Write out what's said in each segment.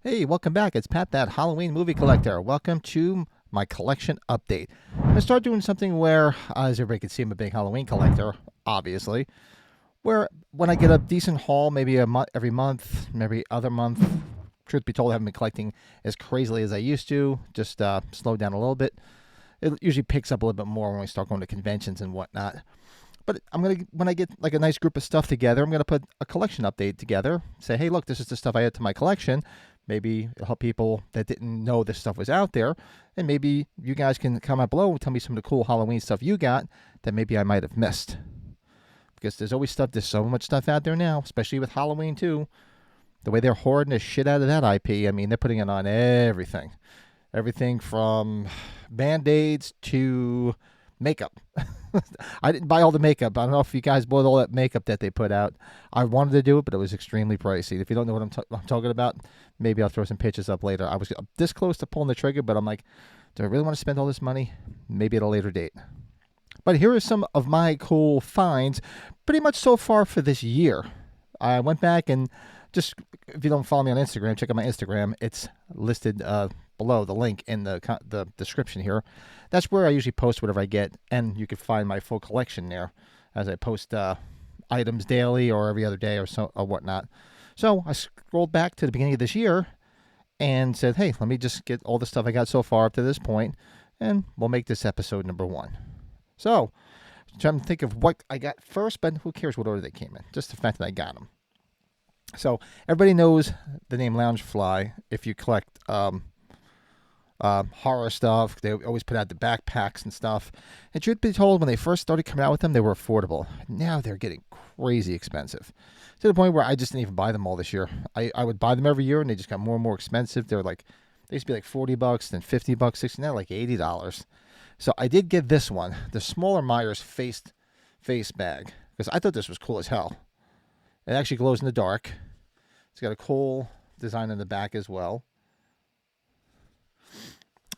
Hey, welcome back. It's Pat, that Halloween movie collector. Welcome to my collection update. I'm going to start doing something where, as everybody can see, I'm a big Halloween collector, obviously, where when I get a decent haul, maybe a month, every month, maybe other month, truth be told, I haven't been collecting as crazily as I used to, just slowed down a little bit. It usually picks up a little bit more when we start going to conventions and whatnot. But when I get like a nice group of stuff together, I'm gonna put a collection update together. Say, hey, look, this is the stuff I add to my collection. Maybe it'll help people that didn't know this stuff was out there, and maybe you guys can comment below and tell me some of the cool Halloween stuff you got that maybe I might have missed. Because there's always stuff. There's so much stuff out there now, especially with Halloween too. The way they're hoarding the shit out of that IP. I mean, they're putting it on everything. Everything from Band-Aids to makeup. I didn't buy all the makeup. I don't know if you guys bought all that makeup that they put out. I wanted to do it, but it was extremely pricey. If you don't know what I'm talking about, maybe I'll throw some pictures up later. I was this close to pulling the trigger, but I'm like, do I really want to spend all this money? Maybe at a later date. But here are some of my cool finds, pretty much so far for this year. I went back and just, if you don't follow me on Instagram, check out my Instagram. It's listed below the link in the description here. That's where I usually post whatever I get, and you can find my full collection there as I post items daily or every other day or so or whatnot. So I scrolled back to the beginning of this year and said, hey, let me just get all the stuff I got so far up to this point, and we'll make this episode number 1. So I'm trying to think of what I got first, but who cares what order they came in? Just the fact that I got them. So everybody knows the name Loungefly if you collect horror stuff. They always put out the backpacks and stuff. And truth be told, when they first started coming out with them, they were affordable. Now they're getting crazy expensive. To the point where I just didn't even buy them all this year. I would buy them every year, and they just got more and more expensive. They used to be like $40, then $50, 60, now like $80. So I did get this one, the smaller Myers face bag, because I thought this was cool as hell. It actually glows in the dark. It's got a cool design in the back as well.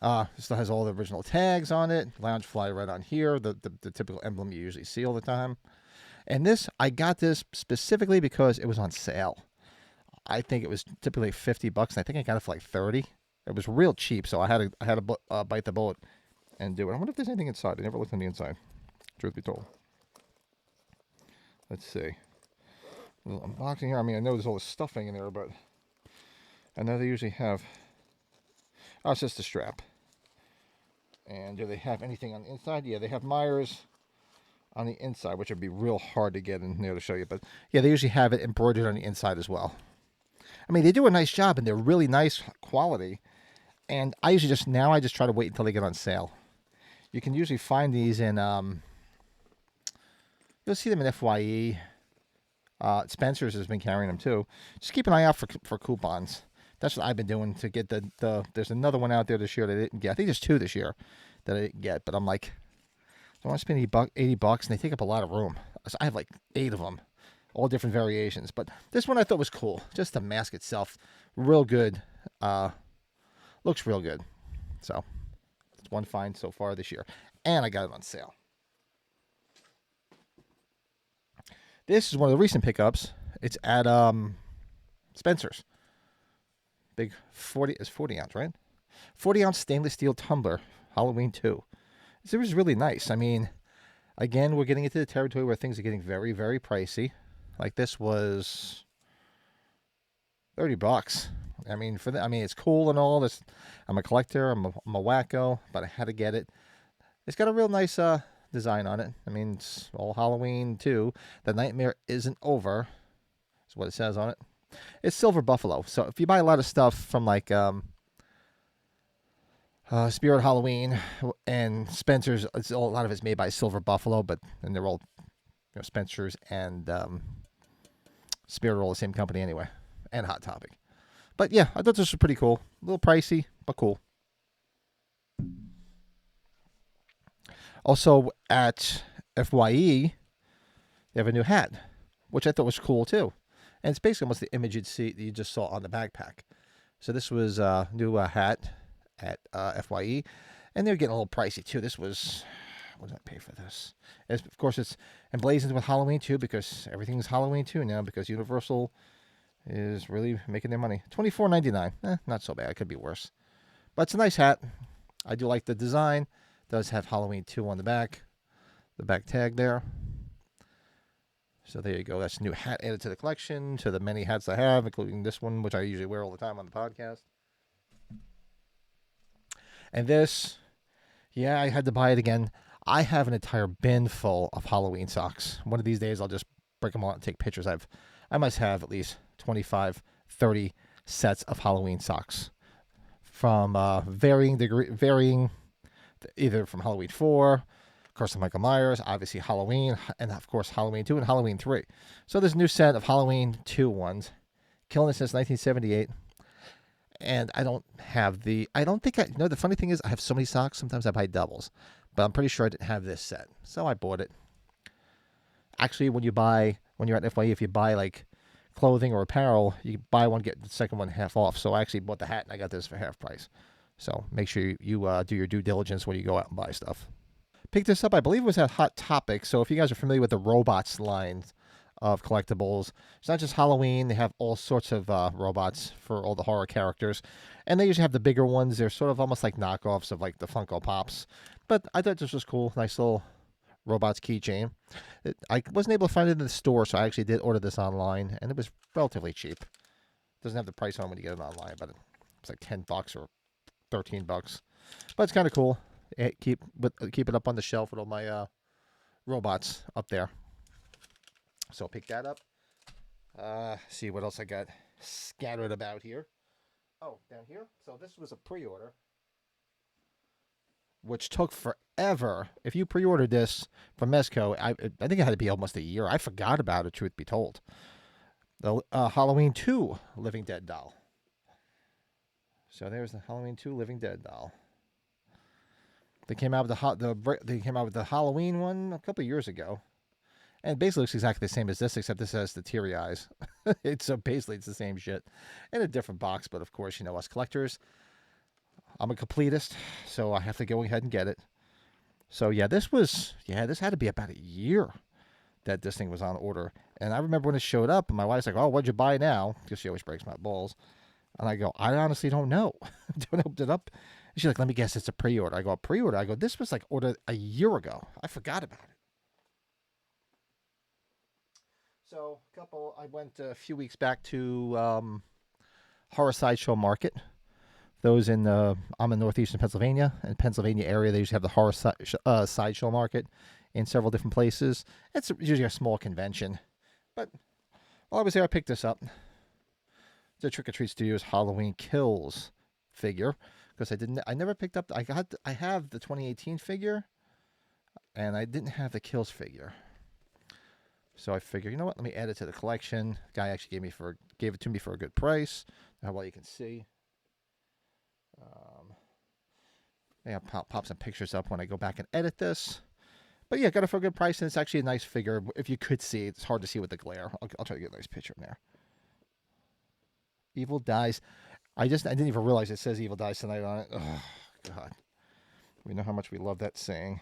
It still has all the original tags on it. Loungefly right on here, the typical emblem you usually see all the time. And this, I got this specifically because it was on sale. I think it was typically $50, and I think I got it for like 30. It was real cheap, so I had to bite the bullet and do it. I wonder if there's anything inside. I never looked on the inside, truth be told. Let's see. A little unboxing here. I mean, I know there's all this stuffing in there, but I know they usually have. Oh, it's just a strap. And do they have anything on the inside? Yeah, they have Myers on the inside, which would be real hard to get in there to show you. But yeah, they usually have it embroidered on the inside as well. I mean, they do a nice job, and they're really nice quality. And I usually I just try to wait until they get on sale. You can usually find these in, you'll see them in FYE. Spencer's has been carrying them too. Just keep an eye out for coupons. That's what I've been doing to get there's another one out there this year that I didn't get. I think there's 2 this year that I didn't get, but I'm like, I want to spend $80, and they take up a lot of room. So I have like 8 of them, all different variations. But this one I thought was cool. Just the mask itself, real good. Looks real good. So it's one find so far this year, and I got it on sale. This is one of the recent pickups. It's at Spencer's. Big 40 ounce, right? 40-ounce stainless steel tumbler, Halloween 2. It was really nice. I mean, again, we're getting into the territory where things are getting very, very pricey. Like this was $30. I mean, it's cool and all this. I'm a collector. I'm a wacko, but I had to get it. It's got a real nice design on it. I mean, it's all Halloween too. The nightmare isn't over. Is what it says on it. It's Silver Buffalo. So if you buy a lot of stuff from like Spirit Halloween and Spencer's, a lot of it's made by Silver Buffalo, and they're all Spencer's and Spirit are all the same company anyway, and Hot Topic. But yeah, I thought this was pretty cool. A little pricey, but cool. Also at FYE, they have a new hat, which I thought was cool too. And it's basically almost the image you just saw on the backpack. So this was a new hat at FYE, and they're getting a little pricey too. This was, what did I pay for this? Of course, it's emblazoned with Halloween too, because everything's Halloween too now, because Universal is really making their money. $24.99. Not so bad. It could be worse. But it's a nice hat. I do like the design. It does have Halloween 2 on the back tag there. So there you go. That's a new hat added to the collection, to the many hats I have, including this one, which I usually wear all the time on the podcast. And this, yeah, I had to buy it again. I have an entire bin full of Halloween socks. One of these days, I'll just break them out and take pictures. I must have at least 25, 30 sets of Halloween socks from varying either from Halloween 4, of course, the Michael Myers, obviously Halloween, and of course Halloween 2 and Halloween 3. So there's a new set of Halloween 2 ones, killing it since 1978. And I don't think the funny thing is I have so many socks, sometimes I buy doubles. But I'm pretty sure I didn't have this set. So I bought it. Actually, when you're at FYE, if you buy like clothing or apparel, you buy one, get the second one half off. So I actually bought the hat and I got this for half price. So make sure you do your due diligence when you go out and buy stuff. Picked this up, I believe it was at Hot Topic. So if you guys are familiar with the robots line of collectibles, it's not just Halloween. They have all sorts of robots for all the horror characters. And they usually have the bigger ones. They're sort of almost like knockoffs of like the Funko Pops. But I thought this was cool. Nice little robots keychain. I wasn't able to find it in the store, so I actually did order this online. And it was relatively cheap. Doesn't have the price on when you get it online, but it's like $10 or $13. But it's kind of cool. Keep it up on the shelf with all my robots up there. So I'll pick that up. See what else I got scattered about here. Oh, down here. So this was a pre-order, which took forever. If you pre-ordered this from Mezco, I think it had to be almost a year. I forgot about it, truth be told. The Halloween 2 Living Dead doll. So there's the Halloween 2 Living Dead doll. They came out with the Halloween one a couple of years ago. And it basically looks exactly the same as this, except this has the teary eyes. So basically it's the same shit in a different box. But of course, us collectors, I'm a completist, so I have to go ahead and get it. So yeah, this had to be about a year that this thing was on order. And I remember when it showed up, and my wife's like, "Oh, what'd you buy now?" Because she always breaks my balls. And I go, "I honestly don't know." Don't open it up. And she's like, "Let me guess, it's a pre-order." I go, "A pre-order?" I go, "This was like ordered a year ago. I forgot about it." So I went a few weeks back to Horror Sideshow Market. Those I'm in northeastern Pennsylvania. In the Pennsylvania area, they usually have the Horror Sideshow Market in several different places. It's usually a small convention. But while I was there, I picked this up. The Trick or Treat Studios Halloween Kills figure. Because I never picked up, I have the 2018 figure. And I didn't have the Kills figure. So I figured, you know what? Let me add it to the collection. The guy actually gave it to me for a good price. How well you can see. I'll pop some pictures up when I go back and edit this. But yeah, got it for a good price, and it's actually a nice figure. If you could see, it's hard to see with the glare. I'll try to get a nice picture in there. Evil Dies. I didn't even realize it says Evil Dies Tonight on it. Oh, God. We know how much we love that saying.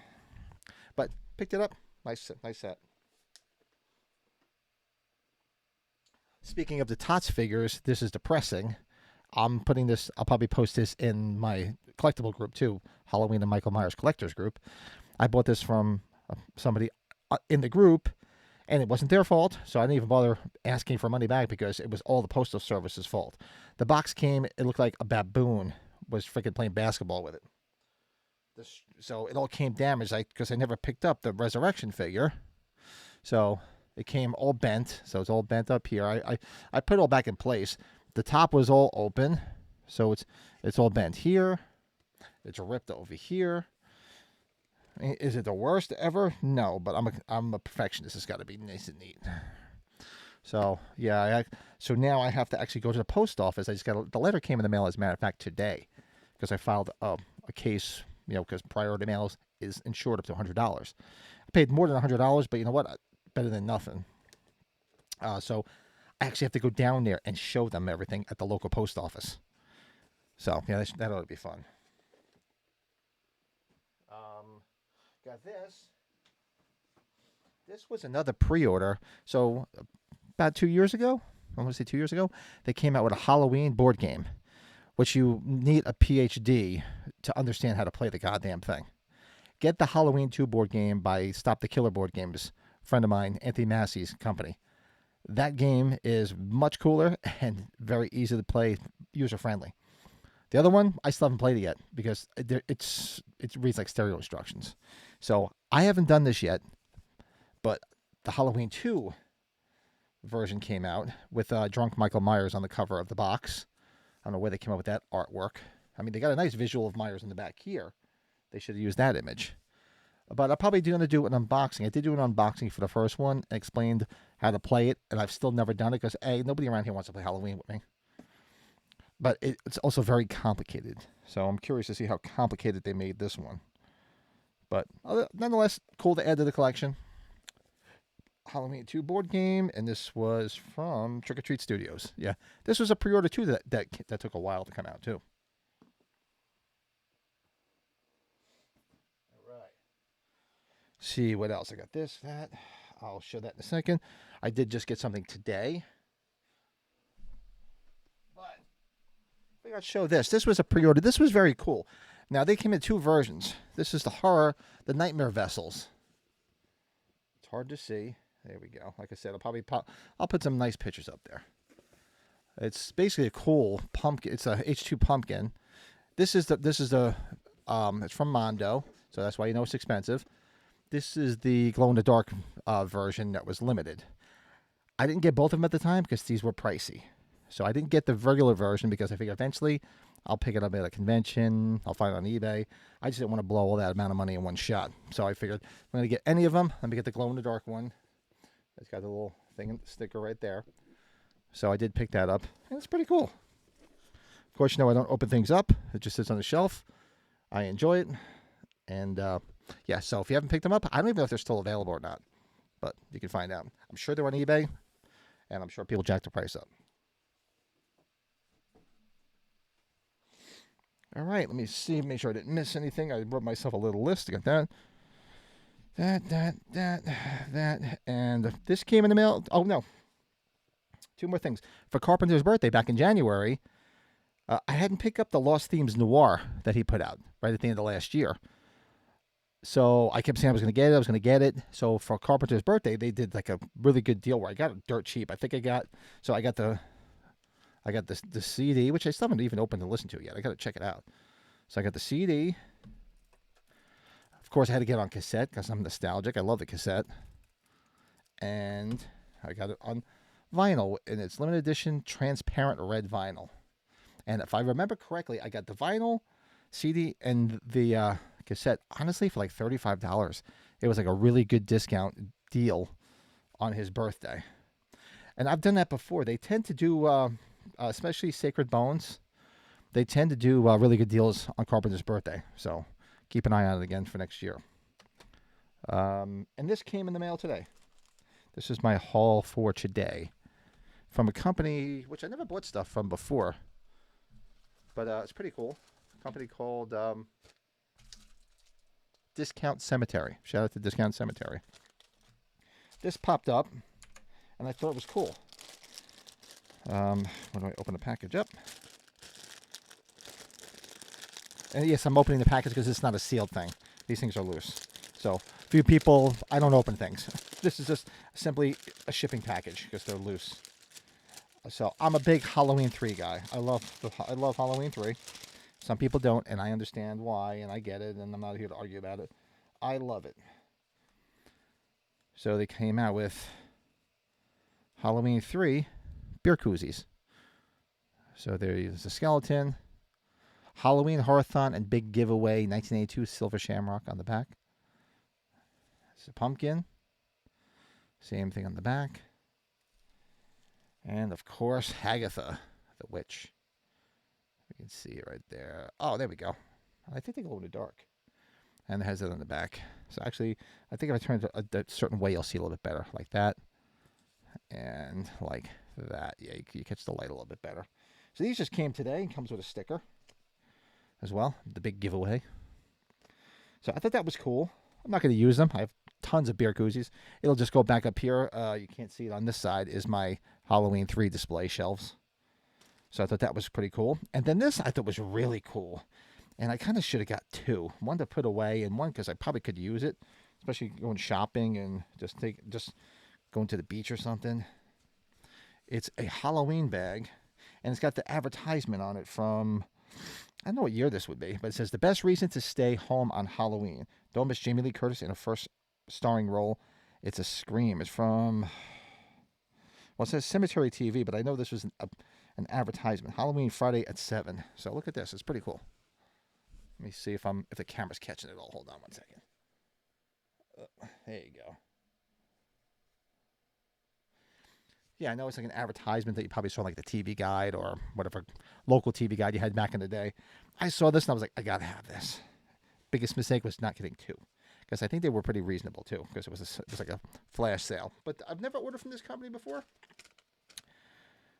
But picked it up. Nice set. Speaking of the Tots figures, this is depressing. I'll probably post this in my collectible group too, Halloween and Michael Myers collectors group. I bought this from somebody in the group, and it wasn't their fault, so I didn't even bother asking for money back because it was all the postal service's fault. The box came, it looked like a baboon was freaking playing basketball with it. So it all came damaged because I never picked up the Resurrection figure. So it came all bent, so it's all bent up here. I put it all back in place. The top was all open, so it's all bent here. It's ripped over here. Is it the worst ever? No, but I'm a perfectionist. It's got to be nice and neat. So yeah, so now I have to actually go to the post office. The letter came in the mail, as a matter of fact, today, because I filed a case. Because priority mails is insured up to $100. I paid more than $100, but you know what? Better than nothing. So I actually have to go down there and show them everything at the local post office. So yeah, that ought to be fun. Got this. This was another pre-order. So about 2 years ago, I want to say 2 years ago, they came out with a Halloween board game, which you need a PhD to understand how to play the goddamn thing. Get the Halloween 2 board game by Stop the Killer Board Games, friend of mine, Anthony Massey's company. That game is much cooler and very easy to play, user-friendly. The other one, I still haven't played it yet because it reads like stereo instructions. So I haven't done this yet, but the Halloween 2 version came out with drunk Michael Myers on the cover of the box. I don't know where they came up with that artwork. I mean, they got a nice visual of Myers in the back here. They should have used that image. But I'm probably going to do an unboxing. I did do an unboxing for the first one and explained how to play it, and I've still never done it because, A, nobody around here wants to play Halloween with me. But it's also very complicated. So I'm curious to see how complicated they made this one. But nonetheless, cool to add to the collection. Halloween 2 board game, and this was from Trick or Treat Studios. Yeah, this was a pre-order too that took a while to come out too. All right. See what else I got. This, that. I'll show that in a second. I did just get something today. But I think I'll show this. This was a pre-order. This was very cool. Now, they came in 2 versions. This is the Nightmare Vessels. It's hard to see. There we go. Like I said, I'll put some nice pictures up there. It's basically a cool pumpkin. It's a H2 pumpkin. It's from Mondo, so that's why you know it's expensive. This is the glow-in-the-dark version that was limited. I didn't get both of them at the time because these were pricey. So I didn't get the regular version because I figured eventually I'll pick it up at a convention. I'll find it on eBay. I just didn't want to blow all that amount of money in one shot. So I figured I'm going to get any of them. Let me get the glow-in-the-dark one. It's got the little sticker right there. So I did pick that up. And it's pretty cool. Of course, I don't open things up. It just sits on the shelf. I enjoy it. And yeah, so if you haven't picked them up, I don't even know if they're still available or not. But you can find out. I'm sure they're on eBay. And I'm sure people jack the price up. All right, let me see, make sure I didn't miss anything. I wrote myself a little list. I got that, and this came in the mail. Oh, no. 2 more things. For Carpenter's birthday back in January, I hadn't picked up the Lost Themes Noir that he put out right at the end of last year. So I kept saying I was going to get it. So for Carpenter's birthday, they did like a really good deal where I got it dirt cheap. I got the CD, which I still haven't even opened to listen to yet. I got to check it out. So I got the CD. Of course, I had to get it on cassette because I'm nostalgic. I love the cassette. And I got it on vinyl, and it's limited edition transparent red vinyl. And if I remember correctly, I got the vinyl, CD, and the cassette, honestly, for like $35. It was like a really good discount deal on his birthday. And I've done that before. They tend to do... especially Sacred Bones, they tend to do really good deals on Carpenter's birthday. So keep an eye on it again for next year. And this came in the mail today. This is my haul for today from a company which I never bought stuff from before. But it's pretty cool. A company called Discount Cemetery. Shout out to Discount Cemetery. This popped up, and I thought it was cool. When do I open the package up? And yes, I'm opening the package because it's not a sealed thing. These things are loose. So, few people, I don't open things. This is just simply a shipping package because they're loose. So, I'm a big Halloween 3 guy. I love Halloween 3. Some people don't, and I understand why, and I get it, and I'm not here to argue about it. I love it. So, they came out with Halloween 3 beer koozies. So there's a skeleton, Halloween Horathon and Big Giveaway 1982 Silver Shamrock on the back. It's a pumpkin. Same thing on the back. And of course, Hagatha, the witch. You can see it right there. Oh, there we go. I think they glow in the dark. And it has it on the back. So actually, I think if I turn it a certain way, you'll see a little bit better. Like that. And like that. Yeah, you catch the light a little bit better. So these just came today and comes with a sticker as well. The big giveaway. So I thought that was cool. I'm not going to use them. I have tons of beer koozies. It'll just go back up here. You can't see it on this side is my Halloween 3 display shelves. So I thought that was pretty cool. And then this I thought was really cool. And I kind of should have got two. One to put away and one because I probably could use it. Especially going shopping and just going to the beach or something. It's a Halloween bag. And it's got the advertisement on it from, I don't know what year this would be, but it says, the best reason to stay home on Halloween. Don't miss Jamie Lee Curtis in her first starring role. It's a Scream. It's from, well, it says Cemetery TV, but I know this was an advertisement. Halloween Friday at 7. So look at this. It's pretty cool. Let me see if the camera's catching it all. Hold on one second. There you go. Yeah, I know it's like an advertisement that you probably saw like the TV Guide or whatever local TV guide you had back in the day. I saw this and I was like, I gotta have this. Biggest mistake was not getting two, because I think they were pretty reasonable too, because it was like a flash sale. But I've never ordered from this company before.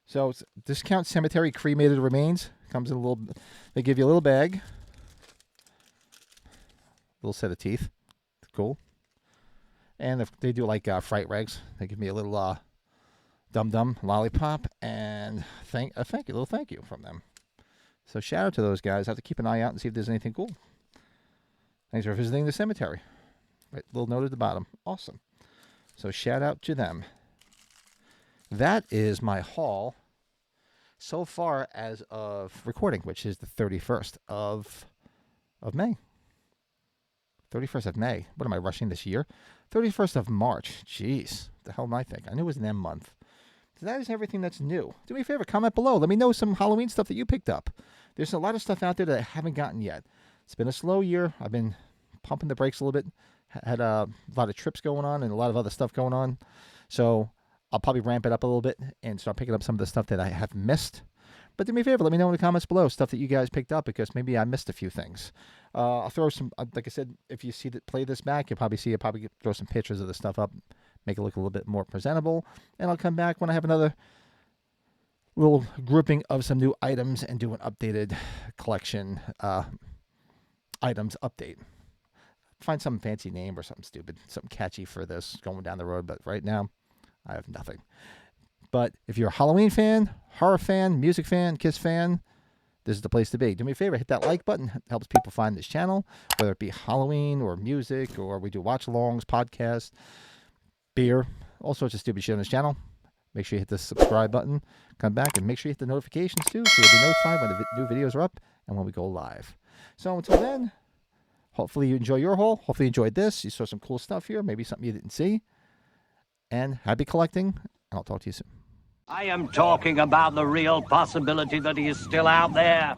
So it's Discount Cemetery Cremated Remains. Comes in a little. They give you a little bag, little set of teeth. Cool. And if they do like fright rags, they give me a little Dum Dum lollipop and a little thank you from them. So shout out to those guys. I have to keep an eye out and see if there's anything cool. Thanks for visiting the cemetery. Right, little note at the bottom. Awesome. So shout out to them. That is my haul so far as of recording, which is the 31st of May. 31st of May. What am I rushing this year? 31st of March. Jeez. What the hell am I thinking? I knew it was an M month. So that is everything that's new. Do me a favor, comment below. Let me know some Halloween stuff that you picked up. There's a lot of stuff out there that I haven't gotten yet. It's been a slow year. I've been pumping the brakes a little bit. Had a lot of trips going on and a lot of other stuff going on. So I'll probably ramp it up a little bit and start picking up some of the stuff that I have missed. But do me a favor, let me know in the comments below stuff that you guys picked up, because maybe I missed a few things. I'll throw some, like I said, if you play this back, you'll probably throw some pictures of the stuff up, make it look a little bit more presentable. And I'll come back when I have another little grouping of some new items and do an updated collection items update. Find some fancy name or something stupid, something catchy for this going down the road. But right now, I have nothing. But if you're a Halloween fan, horror fan, music fan, Kiss fan, this is the place to be. Do me a favor, hit that like button. It helps people find this channel, whether it be Halloween or music, or we do watch-alongs, podcasts, beer, all sorts of stupid shit on this channel. Make sure you hit the subscribe button. Come back and make sure you hit the notifications too, so you'll be notified when the new videos are up and when we go live. So until then, hopefully you enjoy your haul. Hopefully you enjoyed this. You saw some cool stuff here, maybe something you didn't see. And happy collecting, and I'll talk to you soon. I am talking about the real possibility that he is still out there.